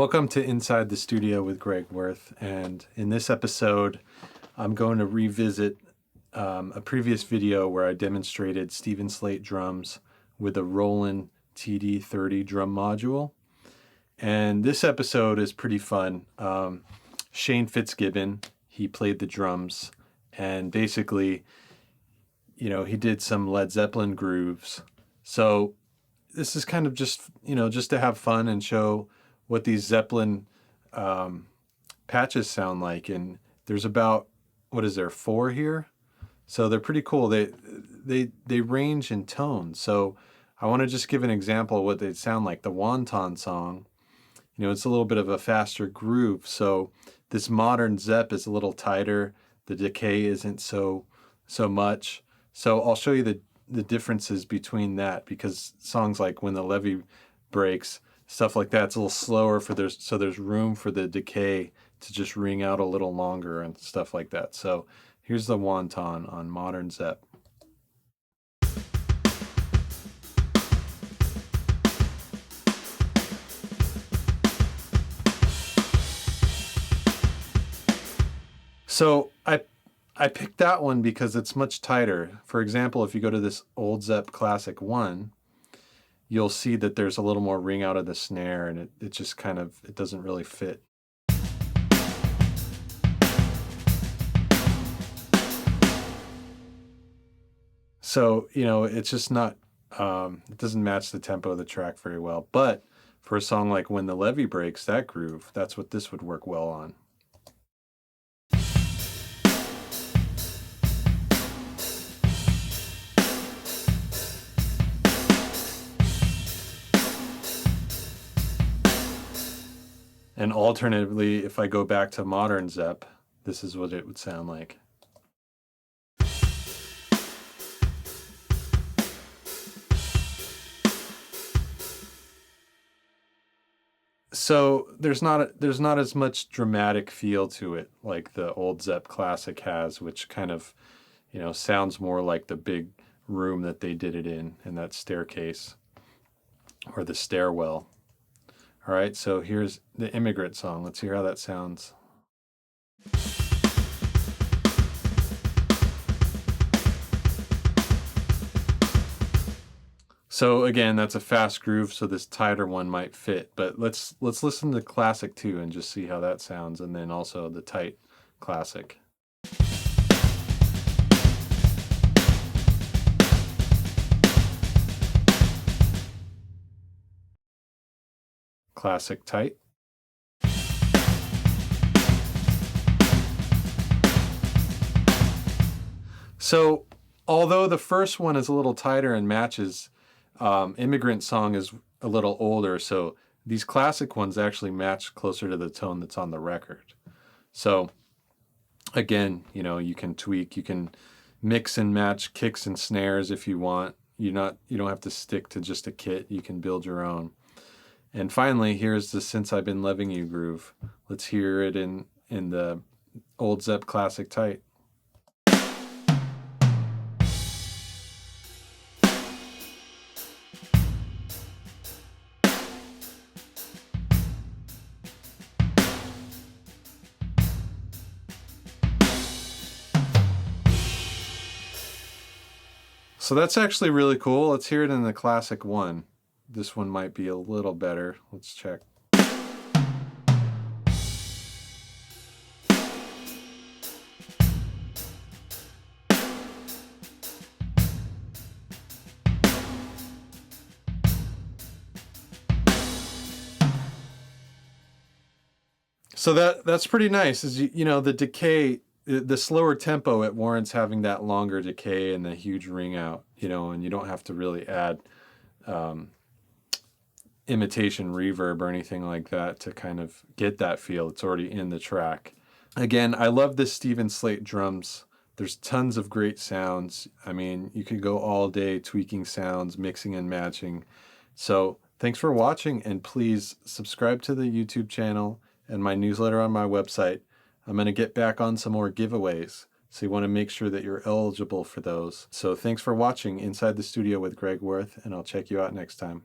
Welcome to Inside the Studio with Greg Wurth, and in this episode I'm going to revisit a previous video where I demonstrated Steven Slate Drums with a Roland TD-30 drum module. And this episode is pretty fun. Shane Fitzgibbon, he played the drums, and basically, he did some Led Zeppelin grooves. So this is kind of just to have fun and show what these Zeppelin patches sound like. And there's about, four here? So they're pretty cool. They range in tone. So I want to just give an example of what they sound like. The Wonton song, it's a little bit of a faster groove. So this modern Zep is a little tighter. The decay isn't so much. So I'll show you the differences between that, because songs like When the Levee Breaks, stuff like that, it's a little slower so there's room for the decay to just ring out a little longer and stuff like that. So here's the Wonton on modern Zep. So I picked that one because it's much tighter. For example, if you go to this old Zep Classic 1, you'll see that there's a little more ring out of the snare, and it just it doesn't really fit. So, it's just not, it doesn't match the tempo of the track very well. But for a song like When the Levee Breaks, that groove, that's what this would work well on. And alternatively, if I go back to modern Zep, this is what it would sound like. So there's not as much dramatic feel to it like the old Zep Classic has, which kind of, sounds more like the big room that they did it in that staircase or the stairwell. All right, so here's the Immigrant song. Let's hear how that sounds. So again, that's a fast groove, so this tighter one might fit. But let's listen to the Classic too and just see how that sounds, and then also the tight Classic. Classic tight. So although the first one is a little tighter and matches, Immigrant song is a little older, so these classic ones actually match closer to the tone that's on the record. So again, you can tweak, you can mix and match kicks and snares if you want. You don't have to stick to just a kit, you can build your own. And finally, here's the Since I've Been Loving You groove. Let's hear it in the old Zep Classic tight. So that's actually really cool. Let's hear it in the Classic 1. This one might be a little better. Let's check. So that's pretty nice. Is the decay, the slower tempo, it warrants having that longer decay and the huge ring out, and you don't have to really add imitation reverb or anything like that to kind of get that feel. It's already in the track. Again, I love this Steven Slate Drums. There's tons of great sounds. I mean, you could go all day tweaking sounds, mixing and matching. So thanks for watching, and please subscribe to the YouTube channel and my newsletter on my website. I'm going to get back on some more giveaways, so you want to make sure that you're eligible for those. So thanks for watching Inside the Studio with Greg Wurth, and I'll check you out next time.